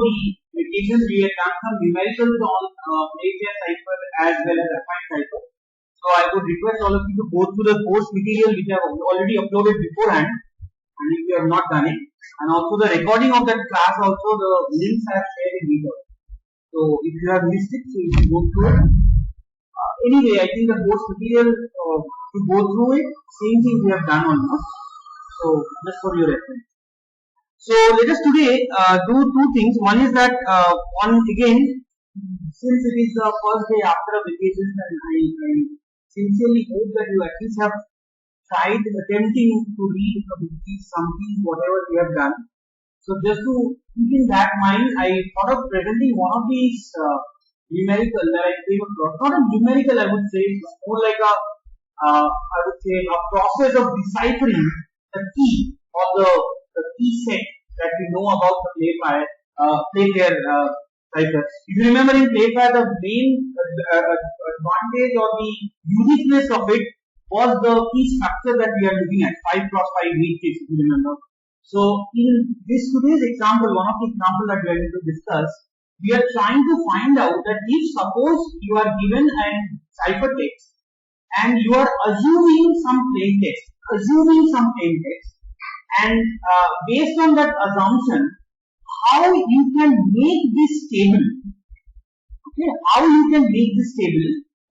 the applications, we have done some numericals on Playfair Cipher as well as Affine Cipher. So I would request all of you to go through the course material which I have already uploaded beforehand, and if you have not done it, and also the recording of that class, also the links I have shared in video. So if you have missed it, so you can go through it. Anyway, I think the course material to go through it, same thing we have done almost. So just for your reference. So let us today do two things. One is that again, since it is the first day after a vacation, and I sincerely hope that you at least have tried attempting to read something, whatever we have done. So just to keep in that mind, I thought of presenting one of these numerical that I came across. Not a numerical, I would say, it's more like a process of deciphering the key or the key set that we know about the Playfair cipher. If you remember in Playfair, the main advantage or the uniqueness of it was the key structure that we are looking at, 5 cross 5 matrix, if you remember. So in this today's example, one of the examples that we are going to discuss, we are trying to find out that if suppose you are given a ciphertext and you are assuming some plain text, and based on that assumption, how you can make this table,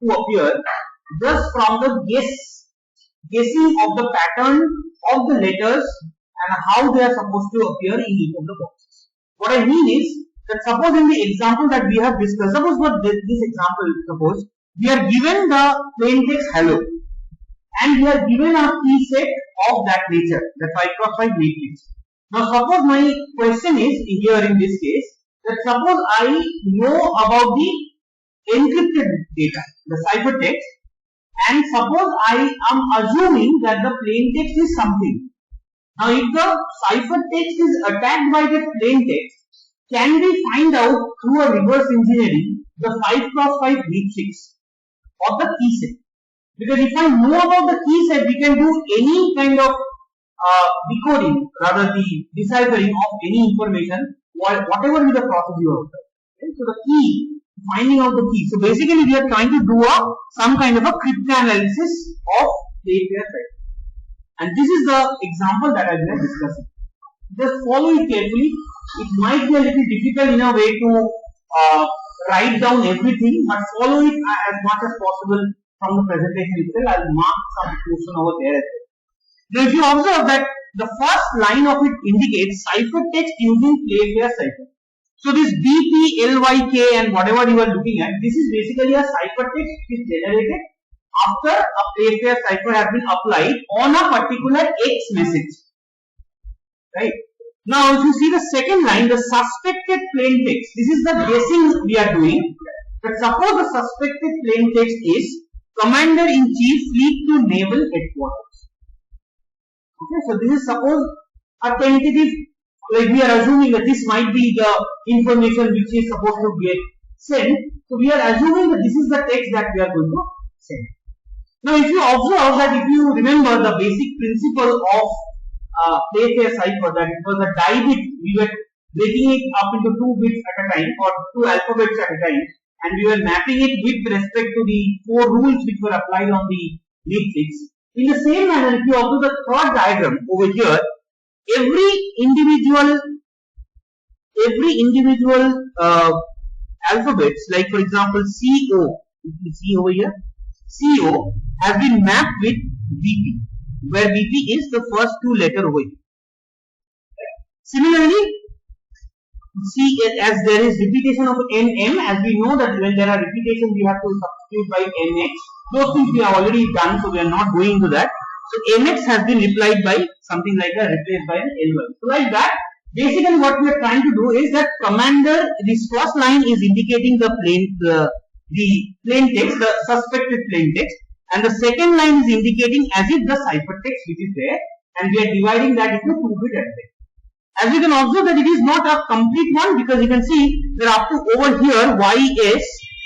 to appear just from the guessing of the pattern of the letters and how they are supposed to appear in each of the boxes. What I mean is that suppose in the example that we have discussed, suppose we are given the plain text hello, and we are given a key set of that nature, the 5 cross 5 matrix. Now suppose my question is here in this case, that suppose I know about the encrypted data, the ciphertext, and suppose I am assuming that the plain text is something. Now if the ciphertext is attacked by the plain text, can we find out through a reverse engineering the 5 cross 5 matrix or the key set? Because if I know about the key set, we can do any kind of decoding, rather the deciphering of any information, whatever is the process you have done. Okay? So the key, finding out the key. So basically we are trying to do some kind of a cryptanalysis of Playfair cipher. And this is the example that I will discuss. Just follow it carefully. It might be a little difficult in a way to write down everything, but follow it as much as possible from the presentation itself. I will mark some portion over there. Now if you observe that the first line of it indicates ciphertext using Playfair cipher. So this BP, LYK and whatever you are looking at, this is basically a ciphertext which is generated after a Playfair cipher has been applied on a particular X message. Right? Now if you see the second line, the suspected plain text, this is the guessing we are doing. But suppose the suspected plain text is Commander-in-Chief, Fleet to Naval Headquarters. Okay, so this is suppose a tentative, like we are assuming that this might be the information which is supposed to get sent. So we are assuming that this is the text that we are going to send. Now if you observe that, if you remember the basic principle of Playfair cipher, that it was a die bit, we were breaking it up into 2 bits at a time or 2 alphabets at a time, and we were mapping it with respect to the 4 rules which were applied on the matrix. In the same manner, if you observe the third diagram over here, every individual alphabets, like for example CO, if you see over here, CO has been mapped with BP, where BP is the first 2 letters over here. Similarly, see, as there is repetition of NM, as we know that when there are repetitions, we have to substitute by NX. Those things we have already done, so we are not going to that. So NX has been replaced by something like replaced by an LY. So like that, basically what we are trying to do is that commander, this first line is indicating the plain text, the suspected plain text, and the second line is indicating as if the ciphertext which is there, and we are dividing that into 2-bit array. As you can observe that it is not a complete one, because you can see that up to over here YS,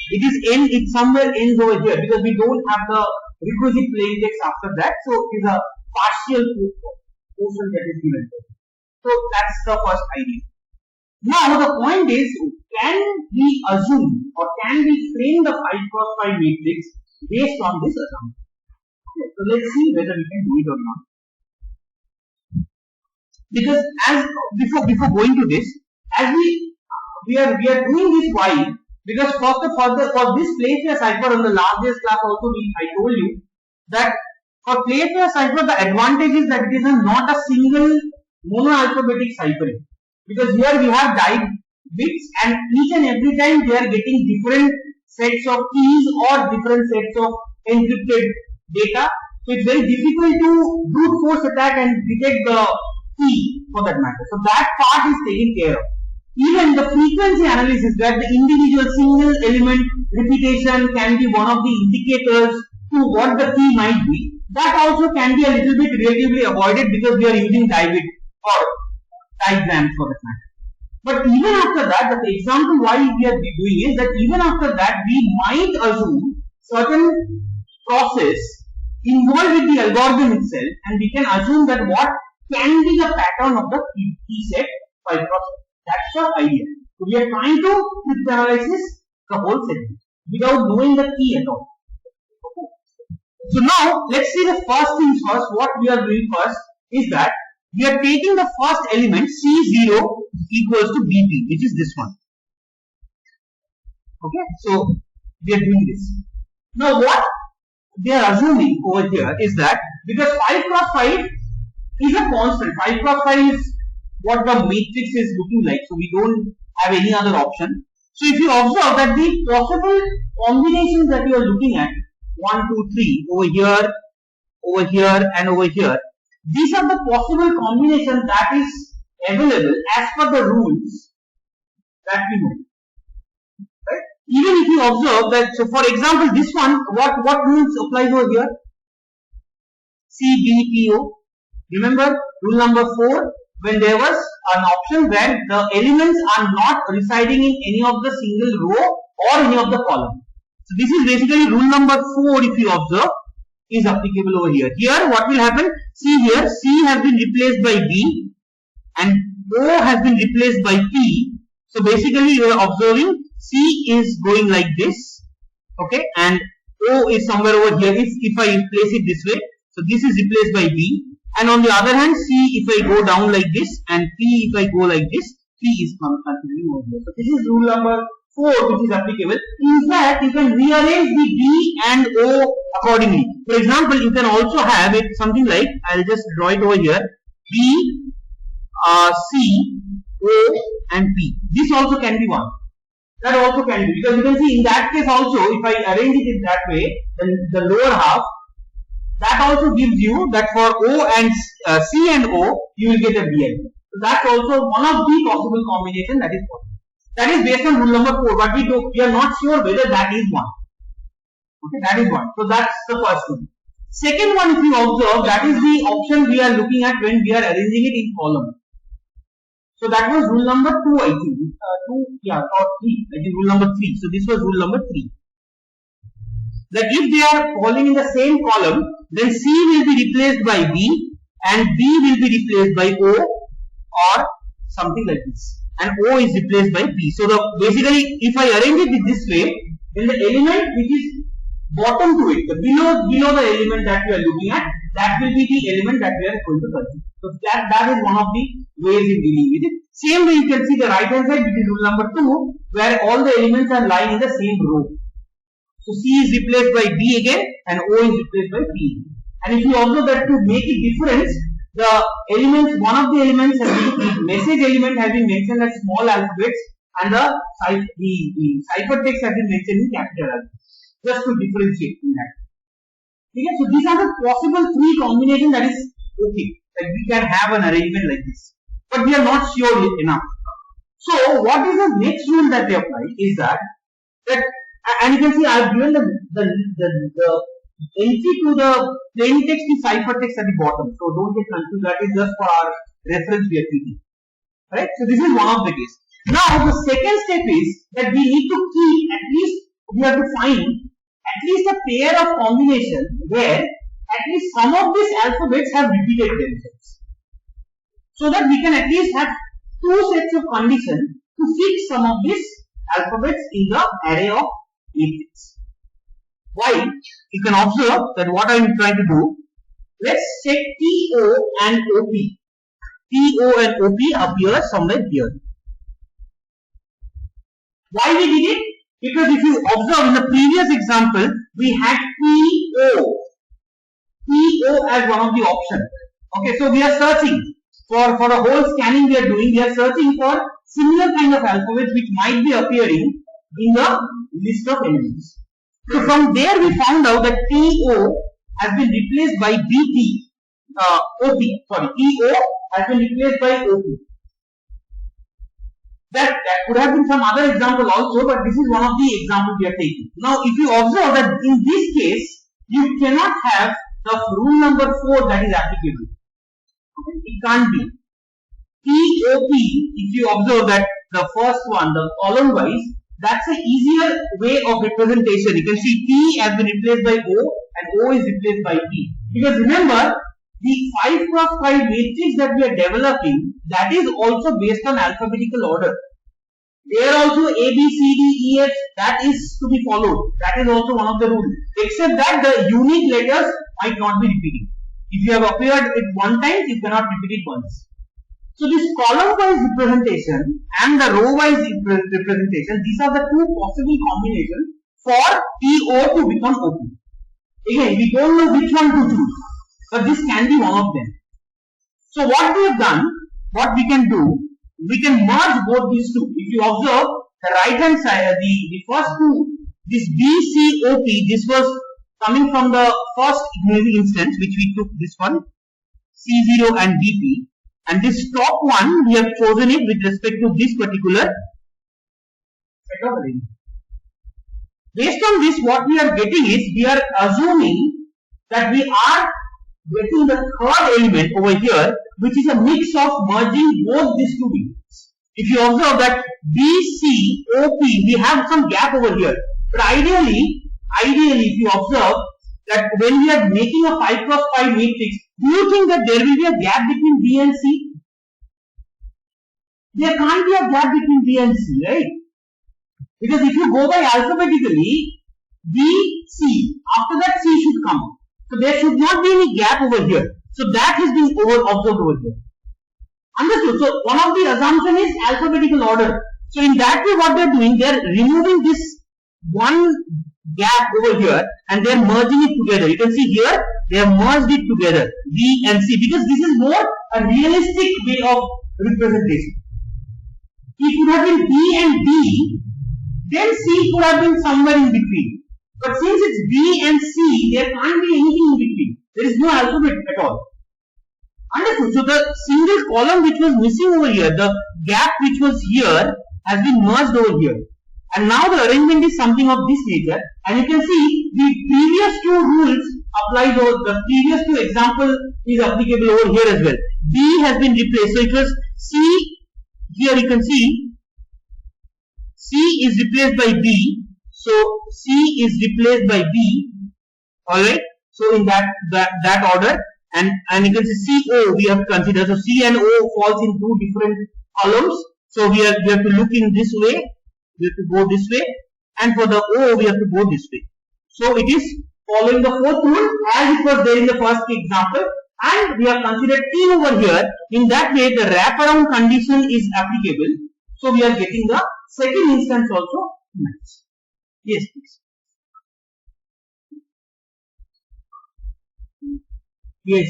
it is N, it somewhere ends over here, because we don't have the requisite plain text after that, so it is a partial portion that is given. So that's the first idea. Now the point is, can we assume or can we frame the 5 cross 5 matrix based on this assumption? Okay, so let's see whether we can do it or not. Because as before going to this, as we are doing this why? Because first of all, for this Playfair cipher in the largest class also I told you that for Playfair cipher the advantage is that it is not a single monoalphabetic ciphering, because here we have died bits and each and every time they are getting different sets of keys or different sets of encrypted data. So it's very difficult to brute force attack and detect the key for that matter. So that part is taken care of. Even the frequency analysis, where the individual single element repetition can be one of the indicators to what the key might be, that also can be a little bit relatively avoided because we are using diabit or diagrams for that matter. But even after that, the example why we are doing is that even after that we might assume certain process involved with the algorithm itself, and we can assume that what can be the pattern of the key set 5 cross 5. That's the idea. So we are trying to cryptanalyze the whole segment without knowing the key at all. So now let's see the first things first. What we are doing first is that we are taking the first element C0 equals to BP, which is this one. Okay, so we are doing this. Now what they are assuming over here is that because 5 cross 5 is a constant, 5 cross 5 is what the matrix is looking like, so we don't have any other option. So if you observe that the possible combinations that you are looking at 1, 2, 3 over here and over here, these are the possible combinations that is available as per the rules that we know. Right? Even if you observe that, so for example, this one, what rules applies over here? CBPO. Remember rule number 4, when there was an option where the elements are not residing in any of the single row or any of the column. So this is basically rule number 4, if you observe, is applicable over here. Here what will happen? See here, C has been replaced by B and O has been replaced by P. So basically you are observing C is going like this, okay, and O is somewhere over here. If I place it this way, so this is replaced by B, and on the other hand, C if I go down like this and P if I go like this, P is continuing over here. So this is rule number 4 which is applicable. In fact, you can rearrange the B and O accordingly. For example, you can also have it something like, I'll just draw it over here, B, C, O and P. This also can be one. That also can be, because you can see in that case also, if I arrange it that way, then the lower half, that also gives you that for O and C and O, you will get a BL. So that's also one of the possible combination that is possible. That is based on rule number 4, but we are not sure whether that is one. Okay, that is one. So that's the first one. Second one, if you observe, that is the option we are looking at when we are arranging it in column. So that was rule number 2, I think. 2, yeah, or 3. I think rule number 3. So this was rule number 3. That if they are falling in the same column, then C will be replaced by B and B will be replaced by O or something like this. And O is replaced by P. So basically, if I arrange it this way, then the element which is bottom to it, below the element that we are looking at, that will be the element that we are going to consider. So that is one of the ways in dealing with it. Same way you can see the right hand side, which is rule number 2, where all the elements are lying in the same row. So C is replaced by B again and O is replaced by P. And if you observe that to make it difference, the elements, one of the elements has been, the message element has been mentioned as small alphabets and the ciphertext has been mentioned in capital alphabets, just to differentiate in that. Okay, so these are the possible 3 combinations that is okay, that we can have an arrangement like this, but we are not sure enough. So what is the next rule that they apply is that and you can see I have given the entry to the plain text is ciphertext at the bottom, so don't get confused. That is just for our reference we are taking. Right? So this is one of the case. Now the second step is that we need to keep at least, we have to find at least a pair of combination where at least some of these alphabets have repeated themselves, so that we can at least have two sets of conditions to fix some of these alphabets in the array of matrix. Why? You can observe that what I am trying to do. Let's check TO and OP. TO and OP appear somewhere here. Why we did it? Because if you observe in the previous example, we had PO as one of the options. Okay, so we are searching for a whole scanning we are doing. We are searching for similar kind of alphabets which might be appearing in the list of elements. So from there we found out that TO has been replaced by OP. TO has been replaced by OP. That could have been some other example also, but this is one of the examples we are taking. Now, if you observe that in this case, you cannot have the rule number 4 that is applicable. It can't be. TOP, if you observe that the first one, the column wise, that's an easier way of representation. You can see T has been replaced by O and O is replaced by P. Because remember, the 5 cross 5 matrix that we are developing, that is also based on alphabetical order. There also A, B, C, D, E, F, that is to be followed. That is also one of the rules. Except that the unique letters might not be repeating. If you have appeared it one time, you cannot repeat it once. So this column wise representation and the row wise representation, these are the two possible combinations for TO to become OP. Again, we don't know which one to choose, but this can be one of them. So what we have done, what we can do, we can merge both these two. If you observe the right hand side, the first two, this BCOP, this was coming from the first instance which we took, this one, C0 and BP. And this top one, we have chosen it with respect to this particular set of arrangements. Based on this, what we are getting is, we are assuming that we are getting the third element over here, which is a mix of merging both these two digits. If you observe that BCOP, we have some gap over here. But ideally, if you observe that when we are making a 5 cross 5 matrix, do you think that there will be a gap between B and C? There can't be a gap between B and C, right? Because if you go by alphabetically, B, C, after that C should come. So there should not be any gap over here. So that has been observed over here. Understood? So one of the assumption is alphabetical order. So in that way, what they are doing, they are removing this one gap over here and they are merging it together. You can see here, they have merged it together, B and C, because this is more a realistic way of representation. It could have been B and D, then C could have been somewhere in between. But since it's B and C, there can't be anything in between. There is no alphabet at all. Understood? So the single column which was missing over here, the gap which was here, has been merged over here. And now the arrangement is something of this nature. And you can see the previous two rules apply, the previous two example is applicable over here as well. B has been replaced. So it was C, here you can see C is replaced by B. So C is replaced by B. Alright. So in that order. And you can see CO we have to consider. So C and O falls in two different columns. So we have to look in this way. We have to go this way, and for the O we have to go this way. So it is following the fourth rule as it was there in the first example, and we have considered T over here. In that way, the wraparound condition is applicable. So we are getting the second instance also match. Yes, please. Yes.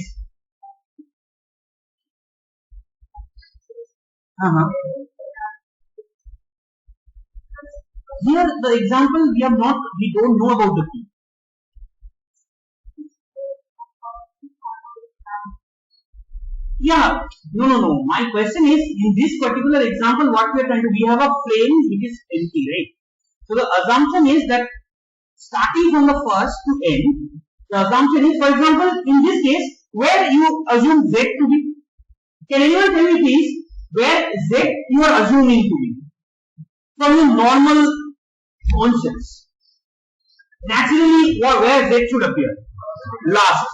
Here the example we don't know about the key. Yeah, no. My question is, in this particular example, what we are trying to, we have a frame which is empty, right? So the assumption is that starting from the first to end, the assumption is, for example, in this case, where you assume Z to be. Can anyone tell me please, where Z you are assuming to be? From your normal conscience. Naturally, where Z should appear? Last.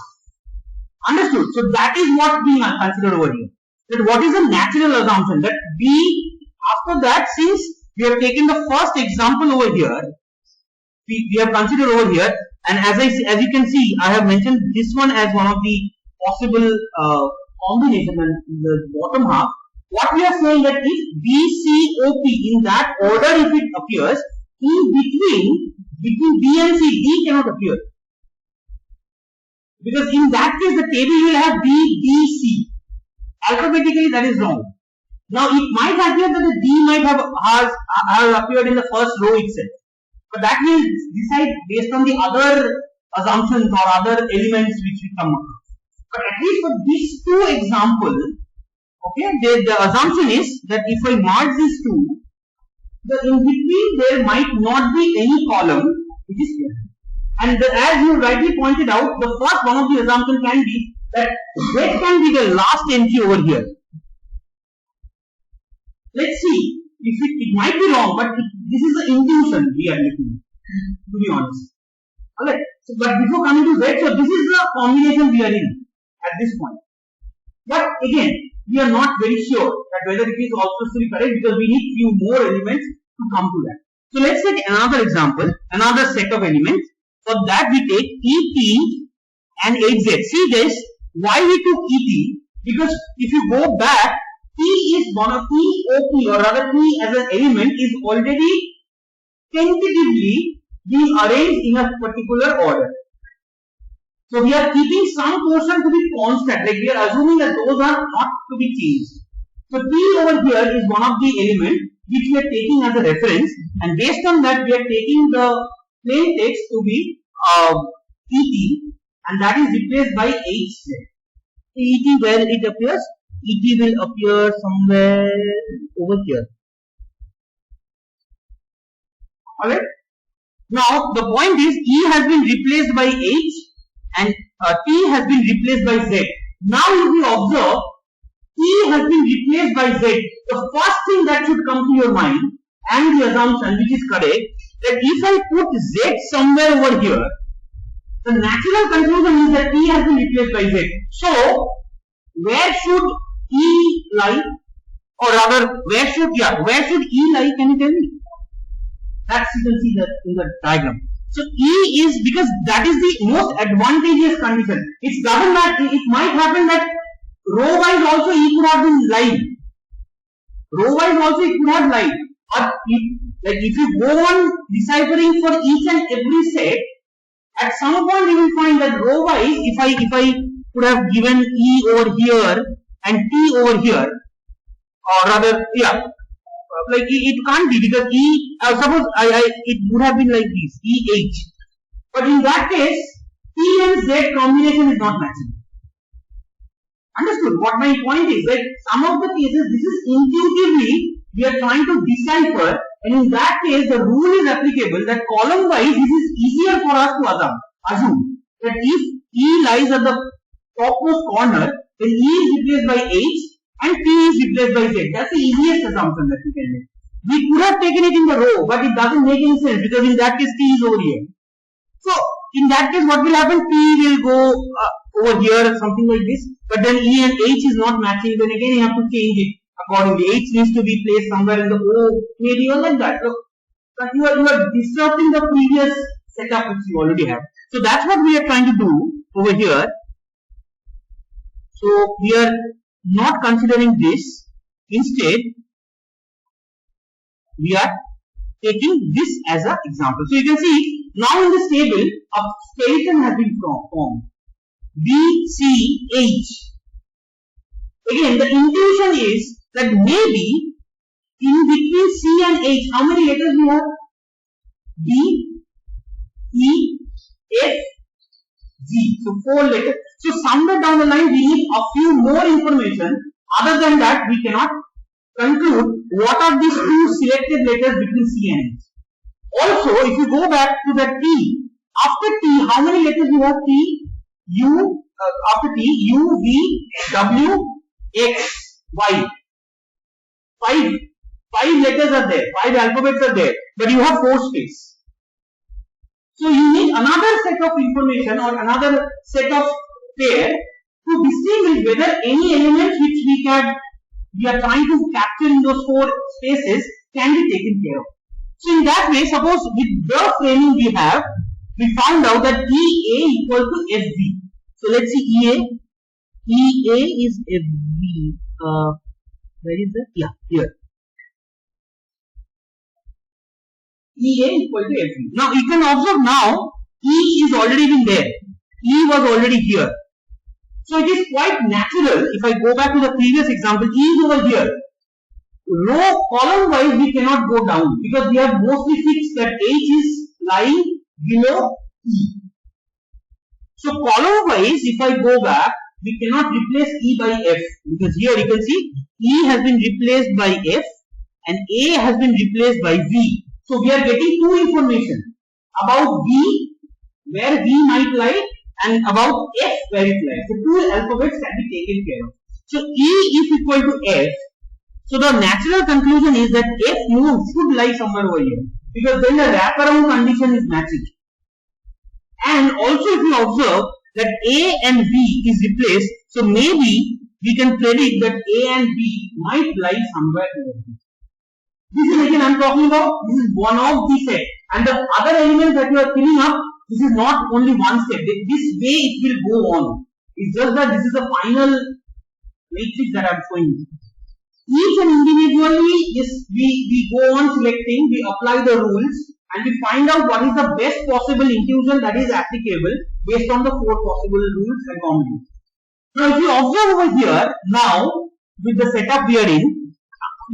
Understood? So that is what being considered over here. that what is the natural assumption that B, after that, since we have taken the first example over here, we have considered over here, and as you can see, I have mentioned this one as one of the possible combination in the bottom half. What we are saying that if B, C, O, P in that order if it appears, in between B and C, D cannot appear. Because in that case the table will have B, D, C. Alphabetically that is wrong. Now it might appear that the D might have appeared in the first row itself. But that will decide based on the other assumptions or other elements which we come across. But at least for these two examples, okay, the assumption is that if I merge these two, in between there might not be any column which is here. And as you rightly pointed out, the first one of the assumptions can be that Z can be the last entry over here. Let's see. If it might be wrong, but this is the intuition we are looking at, to be honest. Alright. So, but before coming to Z, so this is the combination we are in at this point. But again, we are not very sure that whether it is also still correct because we need few more elements to come to that. So let's take another example, another set of elements. For that we take ET and HZ. See this, why we took ET? Because if you go back, P is one of P, OP or rather P as an element is already tentatively being arranged in a particular order. So we are keeping some portion to be constant, like we are assuming that those are not to be changed. So P over here is one of the elements which we are taking as a reference, and based on that we are taking the plain text to be ET, and that is replaced by HZ. ET where it appears? ET will appear somewhere over here. Alright. Now the point is E has been replaced by H and T has been replaced by Z. Now if you observe, E has been replaced by Z. The first thing that should come to your mind and the assumption which is correct, that if I put Z somewhere over here, the natural conclusion is that T has been replaced by Z. So where should E lie, or rather where should E lie? Can you tell me? That's you can see that in the diagram. So E is, because that is the most advantageous condition. It doesn't matter. It might happen that row wise also E could have been lying. Row wise also it could have lied. But if you go on deciphering for each and every set, at some point you will find that row wise, if I could have given E over here and T over here, or rather, like it can't be because E, suppose it would have been like this, EH. But in that case, T and Z combination is not matching. Understood? What my point is, like some of the cases, this is intuitively, we are trying to decipher, and in that case, the rule is applicable that column wise, this is easier for us to assume that if E lies at the topmost corner, then E is replaced by H and T is replaced by Z. That's the easiest assumption that we can make. We could have taken it in the row, but it doesn't make any sense because in that case T is over here. So in that case, what will happen? T will go over here or something like this, but then E and H is not matching. Then again you have to change it accordingly. H needs to be placed somewhere in the O, maybe or like that. Look, but you are disrupting the previous setup which you already have. So that's what we are trying to do over here. So we are not considering this. Instead, we are taking this as an example. So you can see now in this table a skeleton has been formed. B, C, H. Again, the intuition is that maybe in between C and H, how many letters we have? B, E, F, G. So 4 letters. So somewhere down the line we need a few more information. Other than that, we cannot conclude what are these two selected letters between C and H. Also, if you go back to the T, after T, how many letters you have? T, U, after T, U, V, W, X, Y. Five letters are there, 5 alphabets are there, but you have 4 space. So you need another set of information or another set of pair to distinguish whether any elements which we are trying to capture in those four spaces can be taken care of. So in that way, suppose with the framing we found out that EA equal to FB. So let's see EA. EA is FB. Where is that? Yeah, here. EA equal to FB. Now you can observe now E is already been there. E was already here. So it is quite natural. If I go back to the previous example, E is over here. Row column wise we cannot go down because we have mostly fixed that H is lying below E. So column wise, if I go back, we cannot replace E by F because here you can see E has been replaced by F and A has been replaced by V. So we are getting two information about V, where V might lie, and about F, where it lies. So two alphabets can be taken care of. So E is equal to F. So the natural conclusion is that F should lie somewhere over here because then the wraparound condition is matching. And also if you observe that A and V is replaced, so maybe we can predict that A and B might lie somewhere over here. This is again I am talking about, this is one of the set, and the other elements that you are filling up, this is not only one step. This way it will go on. It's just that this is the final matrix that I am showing you. Each and individually, we go on selecting, we apply the rules, and we find out what is the best possible inclusion that is applicable based on the four possible rules and combinations. Now, if you observe over here, now with the setup we are in,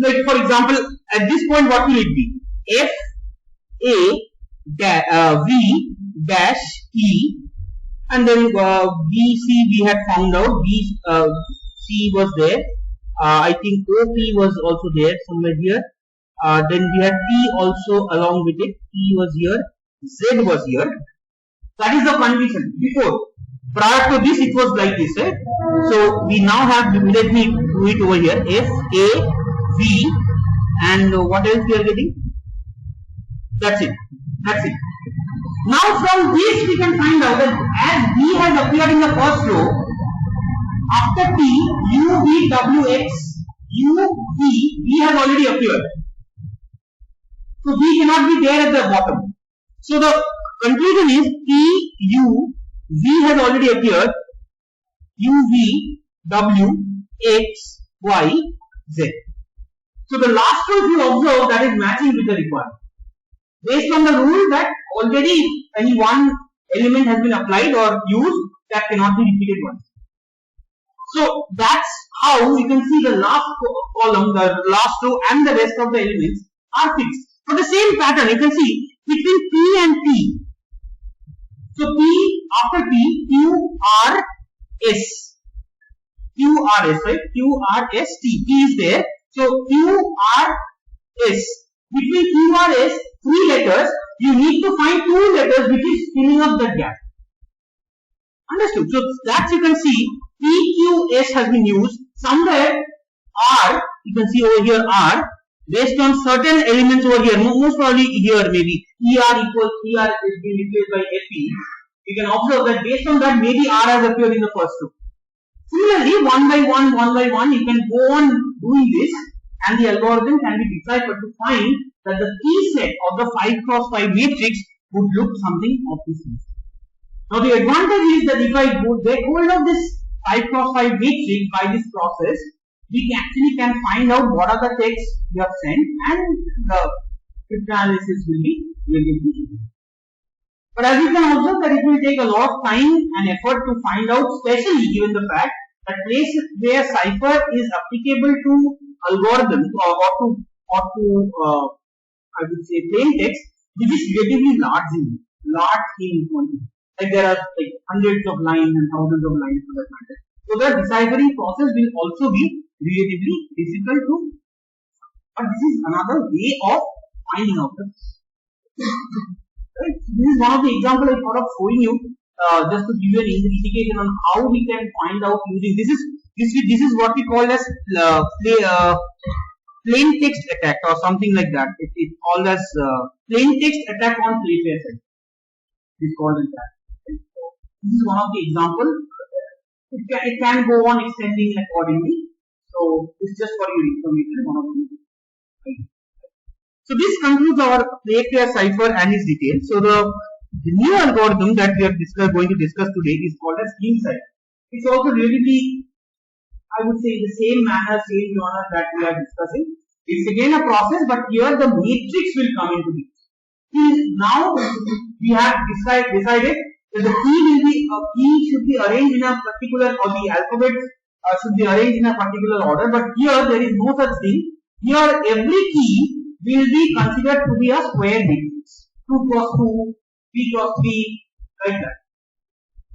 like for example, at this point, what will it be? F A V dash E, and then B C we had found out. B C was there. I think OP was also there somewhere here. Then we had P also along with it. P was here. Z was here. That is the condition before. Prior to this, it was like this, right? So we now have. Let me do it over here. F A V, and what else we are getting? That's it. That's it. Now from this we can find out that as V has appeared in the first row, after T, U, V, W, X, U, V, V has already appeared. So V cannot be there at the bottom. So the conclusion is T, U, V has already appeared. U, V, W, X, Y, Z. So the last row if you observe, that is matching with the requirement. Based on the rule that already any one element has been applied or used, that cannot be repeated once. So that's how you can see the last column, the last row and the rest of the elements are fixed. For the same pattern, you can see between P and T. So P after P, Q R S. Q R S, right? Q R S T. T is there. So Q R S. Between Q R S, 3 letters, you need to find 2 letters which is filling up that gap. Understood? So that you can see PQS has been used. Somewhere R, you can see over here R, based on certain elements over here, most probably here maybe ER equals ER is being replaced by FE. You can observe that based on that maybe R has appeared in the first row. Similarly, one by one, you can go on doing this and the algorithm can be deciphered to find that the key set of the 5x5 matrix would look something of this nature. Now the advantage is that if I get hold of this 5x5 matrix by this process, we actually can find out what are the texts we have sent and the cryptanalysis will be easy. But as you can observe that it will take a lot of time and effort to find out, especially given the fact that places where Cipher is applicable to algorithms or to I would say plain text, which is relatively large in quantity. Like there are like hundreds of lines and thousands of lines for that matter. So the deciphering process will also be relatively difficult to. But this is another way of finding out the. Right? This is one of the examples I thought of showing you, just to give you an indication on how we can find out using this is what we call as plain text attack or something like that. It is called as plain text attack on playfair set. It is called as that. So this is one of the examples it can go on extending accordingly. So this is just for your information. One of the So this concludes our play cipher and its details. So the new algorithm that we are going to discuss today is called as King Cipher. It's also really, I would say, the same manner, same genre that we are discussing. It's again a process, but here the matrix will come into it. Now we have decided that the key should be arranged in a particular, or the alphabet should be arranged in a particular order. But here there is no such thing. Here every key will be considered to be a square matrix. 2 cross 2, 3 cross 3, like that.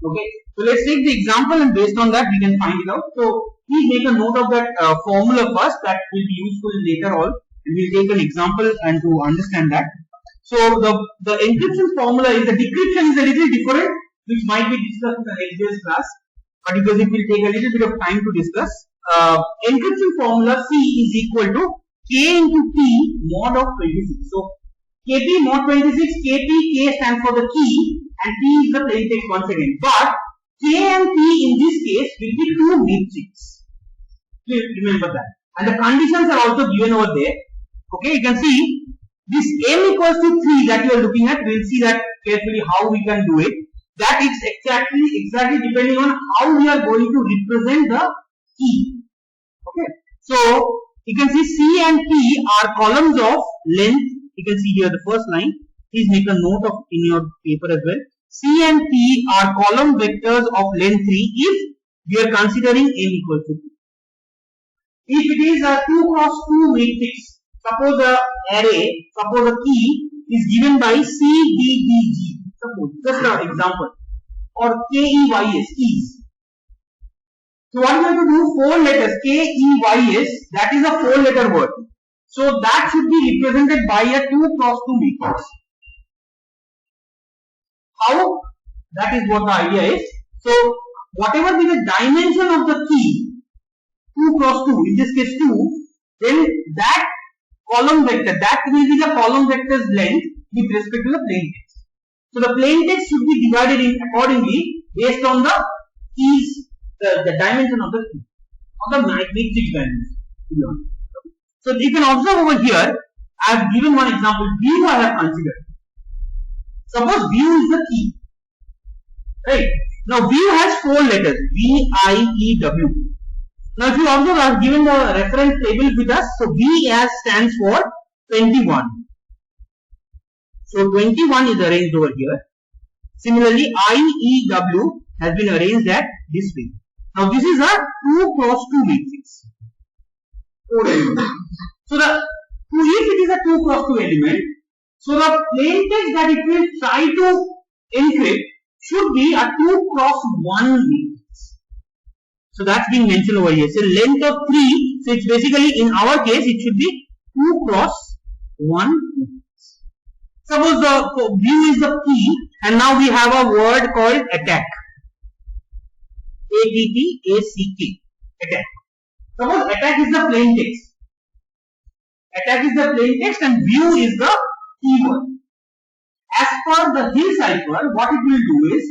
Okay. So let's take the example, and based on that we can find it out. So please make a note of that formula first. That will be useful later on. We will take an example and to understand that. So the encryption formula is, the decryption is a little different, which might be discussed in the next day's class, but because it will take a little bit of time to discuss. Encryption formula C is equal to K into P mod of 26. So KP mod 26, K stands for the key and P is the plain text once again. But K and P in this case will be two matrices. Please remember that. And the conditions are also given over there. Okay, you can see this m equals to 3 that you are looking at. We will see that carefully how we can do it. That is exactly depending on how we are going to represent the key. Okay, so you can see C and P are columns of length. You can see here the first line. Please make a note of in your paper as well. C and P are column vectors of length 3 if we are considering m equals to 2. If it is a 2 cross 2 matrix, suppose a array, suppose a key is given by C, D, D, G. Suppose, just an example, or K, E, Y, S, keys. So what we have to do, 4 letters, K, E, Y, S, that is a 4-letter word. So that should be represented by a 2 cross 2 matrix. How? That is what the idea is. So whatever be the dimension of the key, 2 cross 2, in this case 2, then that column vector, that will be the column vector's length with respect to the plain text. So the plain text should be divided in accordingly based on the keys, the dimension of the key, of the matrix dimension. So you can observe over here, I have given one example, view I have considered. Suppose view is the key, right? Now view has 4 letters, V, I, E, W. Now if you observe, I have given the reference table with us. So V as stands for 21. So 21 is arranged over here. Similarly, I, E, W has been arranged at this way. Now this is a 2 cross 2 matrix. So if it is a 2 cross 2 element, so the plain text that it will try to encrypt should be a 2 cross 1 matrix. So that's being mentioned over here. So length of 3, so it's basically in our case it should be 2 cross 1 matrix. Suppose the view is the key and now we have a word called attack. A-T-T-A-C-K. Attack. Suppose attack is the plain text. Attack is the plain text and view is the keyword. As per the Hill cipher, what it will do is,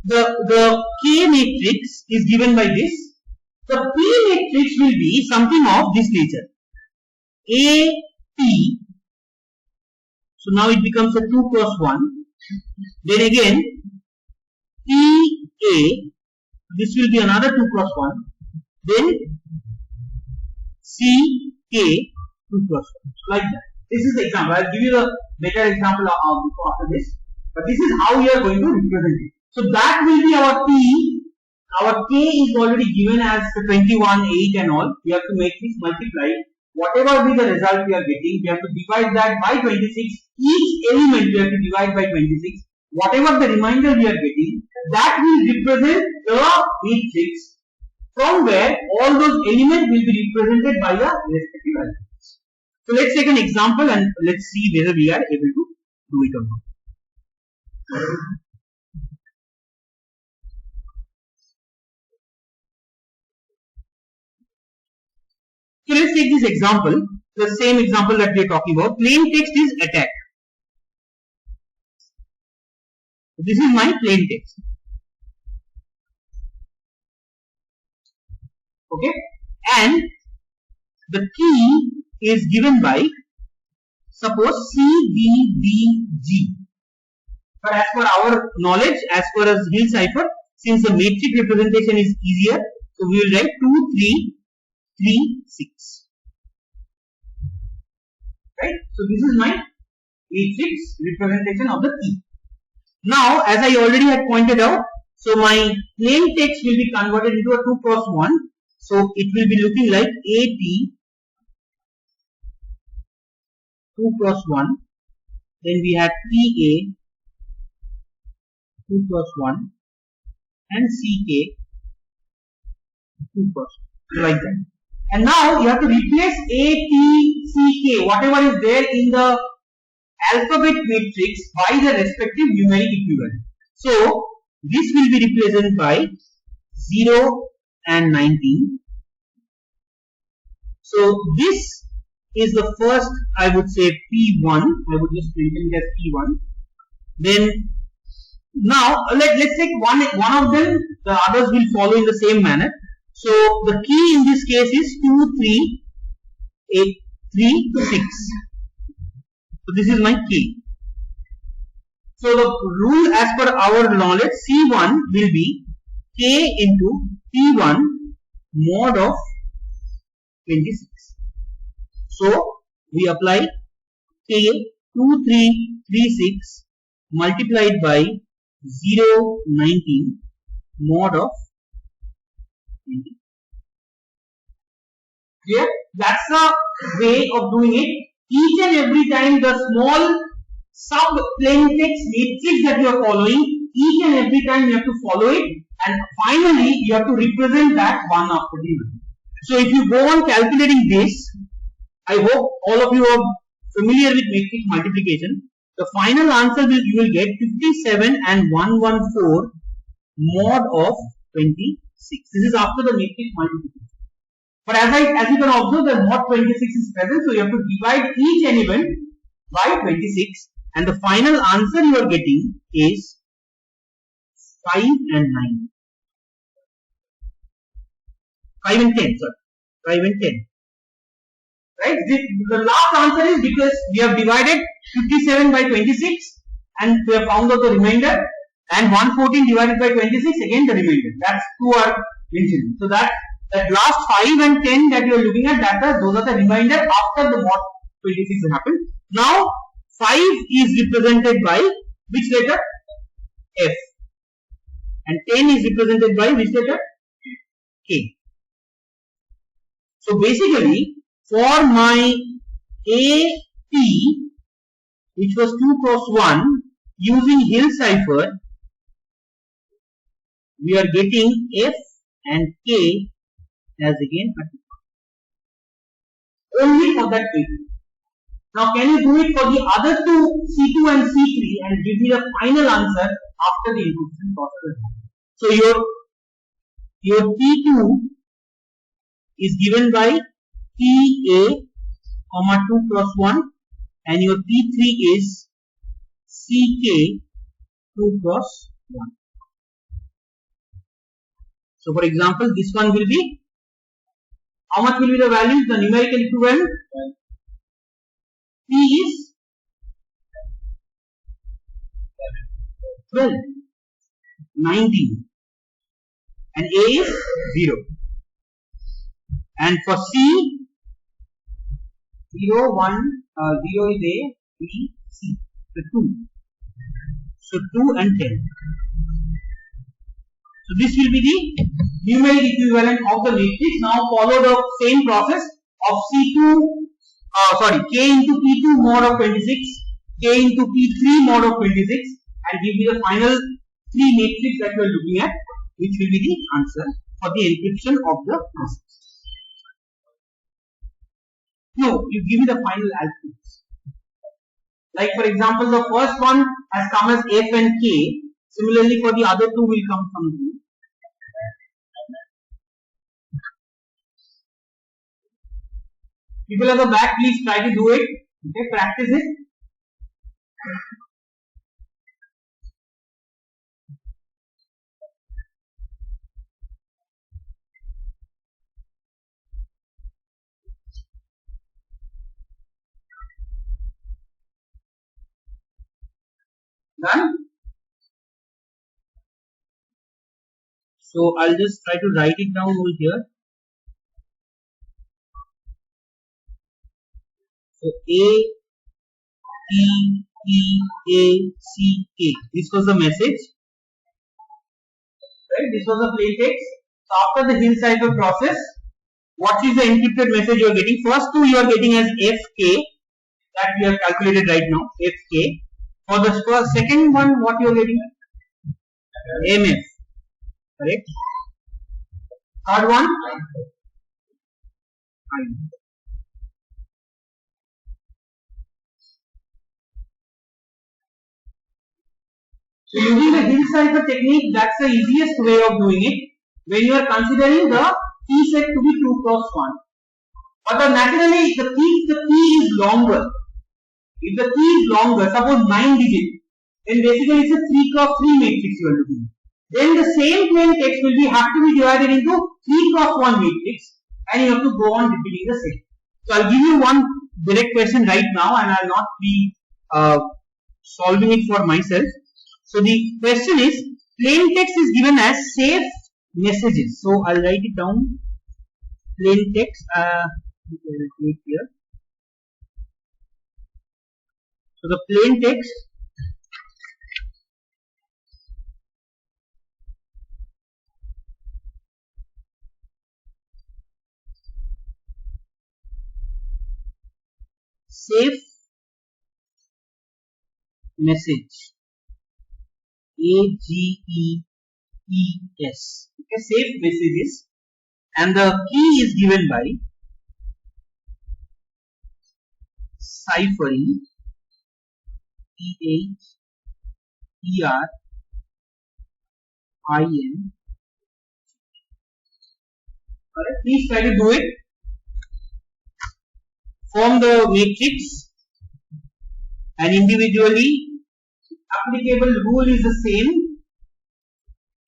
the K matrix is given by this. The P matrix will be something of this nature. A, P. So now it becomes a 2 cross 1. Then again, P, A. This will be another 2 cross 1. Then C, K, 2 cross 1. Like that. This is the example. I will give you a better example after this. But this is how we are going to represent it. So that will be our P. Our K is already given as 21, 8 and all. We have to make this multiply. Whatever be the result we are getting, we have to divide that by 26. Each element we have to divide by 26. Whatever the remainder we are getting, that will represent the matrix from where all those elements will be represented by a respective elements. So let's take an example and let's see whether we are able to do it or not. So let's take this example, the same example that we are talking about. Plain text is attack. This is my plain text. Okay, and the key is given by suppose CBDG. But as per our knowledge, as per as Hill cipher, since the matrix representation is easier, so we will write 2336. Right? So this is my matrix representation of the key. Now, as I already had pointed out, so my plain text will be converted into a 2 cross 1. So it will be looking like AT 2 cross 1. Then we have PA 2 cross 1 and CK 2 cross 1. Like that. And now you have to replace ATCK, whatever is there in the alphabet matrix, by the respective numeric equivalent. So this will be represented by 0 and 19. So this is the first, I would say P1. I would just mention it as P1. Then now let's take one of them. The others will follow in the same manner. So the key in this case is 23836. So this is my key. So the rule as per our knowledge, C1 will be K into P1 mod of 26. So we apply K 2336 multiplied by 019 mod of 20. Clear? That's the way of doing it. Each and every time the small sub plain text matrix that you are following, each and every time you have to follow it, and finally you have to represent that one after the other. So if you go on calculating this, I hope all of you are familiar with matrix multiplication. The final answer you will get 57 and 114 mod of 26. This is after the matrix multiplication. But as you can observe, the mod 26 is present, so you have to divide each element by 26, and the final answer you are getting is 5 and 9. 5 and 10, sorry. 5 and 10. Right? The last answer is because we have divided 57 by 26 and we have found out the remainder, and 114 divided by 26, again the remainder. That's 2 are mentioned. So that last 5 and 10 that you are looking at, those are the remainder after the mod 26 happened. Now 5 is represented by which letter? F. And 10 is represented by which letter? K. So basically, for my AP, which was 2 cross 1, using Hill cipher, we are getting F and K as again only for that AP. Now can you do it for the other two, C2 and C3, and give me the final answer after the encryption process? So your P2 is given by PA, 2 cross 1, and your P3 is CK 2 cross 1. So for example, this one will be, how much will be the values? The numerical equivalent? P is 12, 19, and A is 0. And for C, 0, 1, 0 is A, B, C. So 2. So 2 and 10. So this will be the numeric equivalent of the matrix. Now follow the same process of K into P2 mod of 26, K into P3 mod of 26, and give me the final 3 matrix that you are looking at, which will be the answer for the encryption of the process. No, you give me the final outputs. Like for example, the first one has come as F and K. Similarly, for the other two will come from B. People at the back, please try to do it. Okay, practice it. Done? So I'll just try to write it down over here. So A P E A C K. This was the message. Right? This was the plain text. So after the Hill cipher process, what is the encrypted message you are getting? First two you are getting as FK, that we have calculated right now. FK. For the second one, what you are getting? MF. Correct. Third one? I. So using the Hill cipher technique, that's the easiest way of doing it when you are considering the key set to be 2 cross 1. But naturally, the key is longer. If the key is longer, suppose 9 digits, then basically it's a 3 cross 3 matrix you are looking at. Then the same plain text will have to be divided into 3 cross 1 matrix, and you have to go on repeating the same. So I'll give you one direct question right now, and I'll not be solving it for myself. So the question is, plain text is given as safe messages. So I'll write it down. Plain text. Here. So the plain text safe message. AGEES. Okay, safe messages, and the key is given by ciphering. CHERIN. Alright, please try to do it. Form the matrix, and individually applicable rule is the same.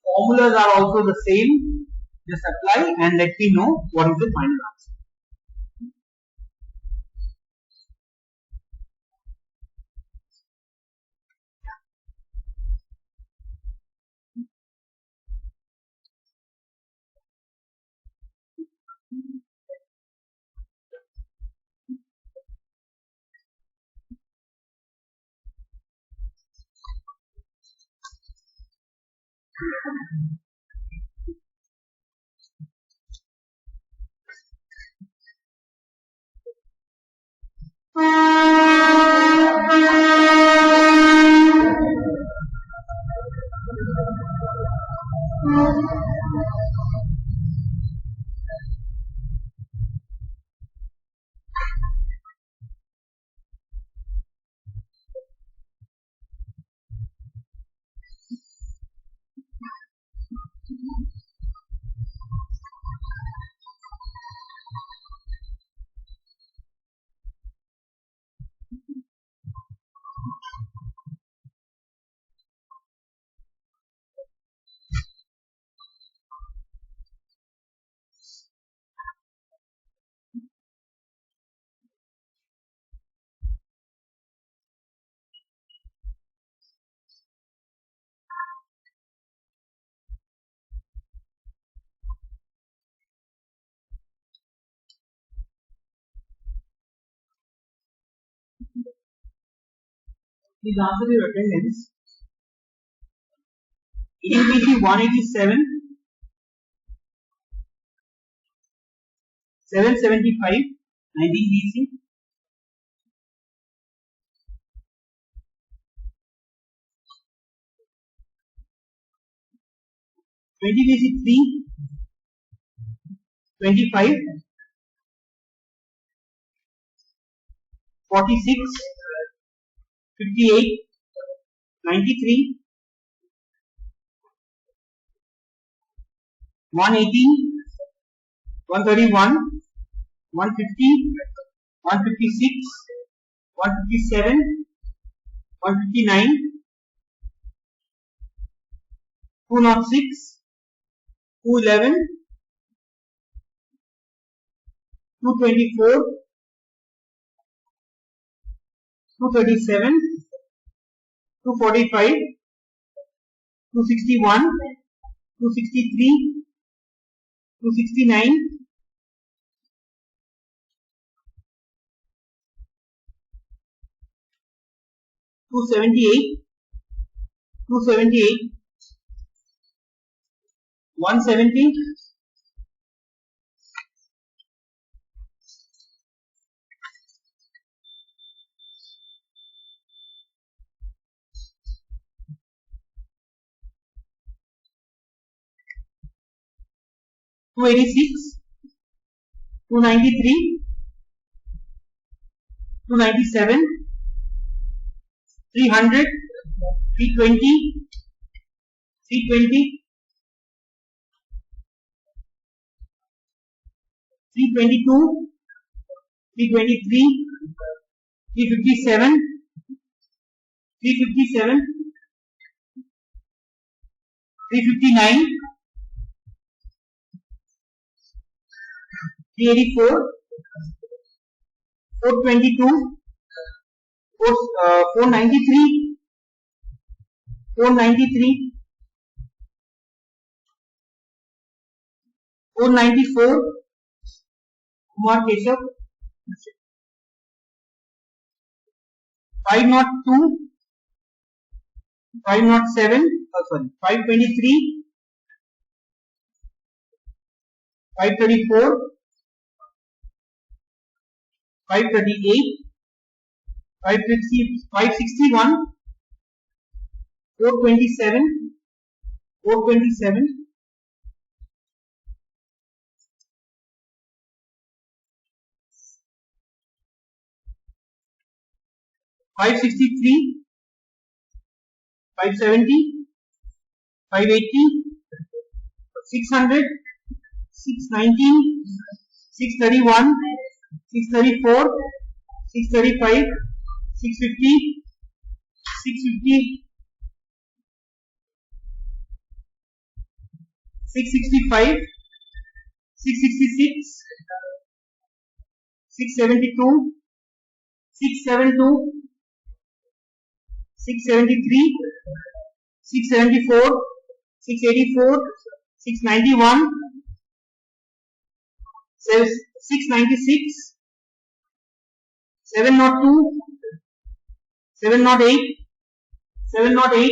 Formulas are also the same. Just apply and let me know what is the final answer. Please answer your attendance. EDPC 187, 775, 19 BC. 20 BC 3, 25, 46, 58, 93, 118, 131, 150, 156, 157, 159, 206, 211, 224, 237, 245, 261, 263, 269, 278, 278, 170, 286, 293, 297, 300, 320, 320, 322, 323, 357, 357, 359, 384, 422, 493, 493, 494, Kumar Keshav, 502, 507, 523, 534, 538, 561, 427, 427, 563, 570, 580, 600, 619, 631, 634, 635, 650, 650, 665, 666, 672, 672, 673, 674, 684, 691, 696, 702, 708, 708,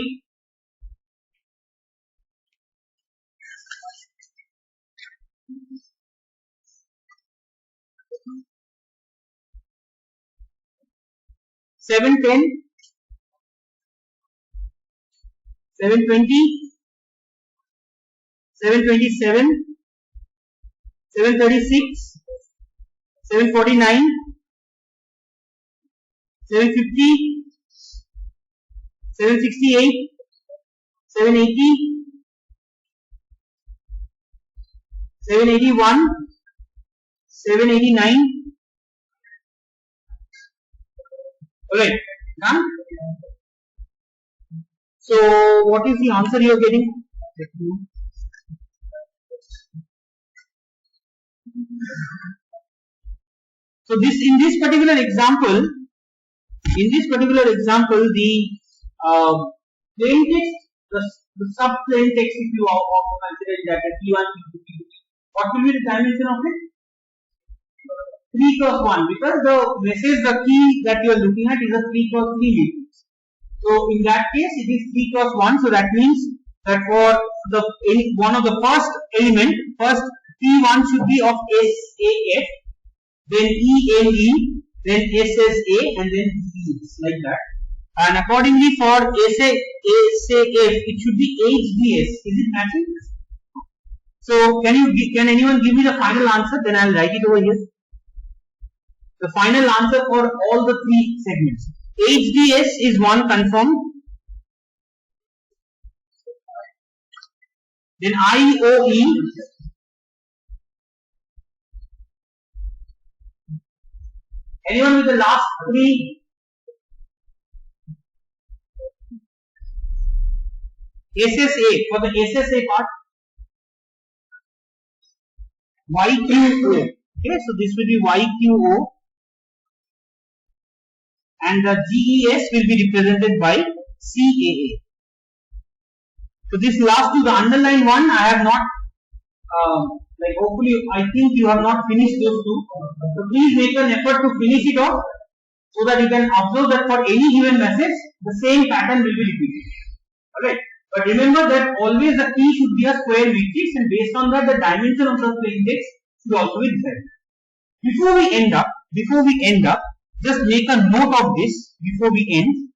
710, 720, 727, 736, 749, 750, 768, 780, 781, 789. Alright, done? So, what is the answer you are getting? So, in this particular example, the plain text, the sub plain text, if you consider that as P1, P2, P2, what will be the dimension of it? 3 cross 1, because the key that you are looking at is a 3 cross 3 matrix. So in that case, it is 3 cross 1. So that means that for one of the first element, first P1 should be of SAF, then ELE, then SSA, and then ES, like that. And accordingly for SAF, it should be HDS. Is it matching? So can anyone give me the final answer? Then I will write it over here. The final answer for all the 3 segments. HDS is one confirmed. Then IOE. Anyone with the last 3? SSA, for the SSA part. YQO. Okay, so this will be YQO. And the GES will be represented by CAA. So this last two, the underlined one, I have not, like hopefully, I think you have not finished those two. So please make an effort to finish it off so that you can observe that for any given message, the same pattern will be repeated. Alright. But remember that always the key should be a square matrix, and based on that, the dimension of the plain text should also be decided. Before we end up, just make a note of this before we end,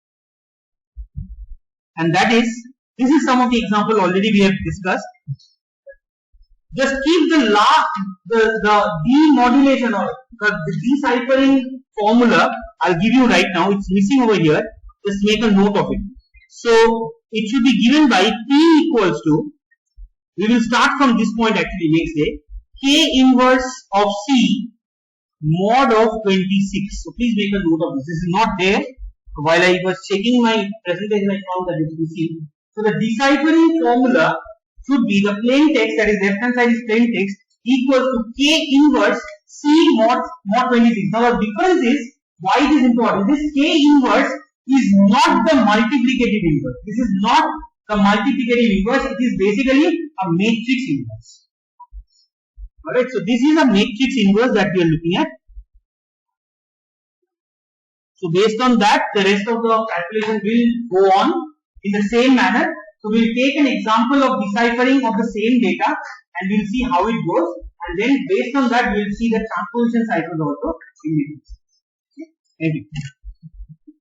and that is, this is some of the example already we have discussed. Just keep the last, the demodulation or the deciphering formula. I'll give you right now. It's missing over here. Just make a note of it. So it should be given by P equals to, we will start from this point actually next day, K inverse of C mod of 26. So please make a note of this. This is not there. While I was checking my presentation, I found that it is missing. So the deciphering formula should be the plain text, that is left hand side is plain text, equals to K inverse C mod 26. Now the difference is, why it is important, this K inverse is not the multiplicative inverse. This is not the multiplicative inverse, it is basically a matrix inverse. Alright, so this is a matrix inverse that we are looking at. So based on that, the rest of the calculation will go on in the same manner. So we will take an example of deciphering of the same data and we will see how it goes, and then based on that we will see the transposition cycles also in it. Thank you.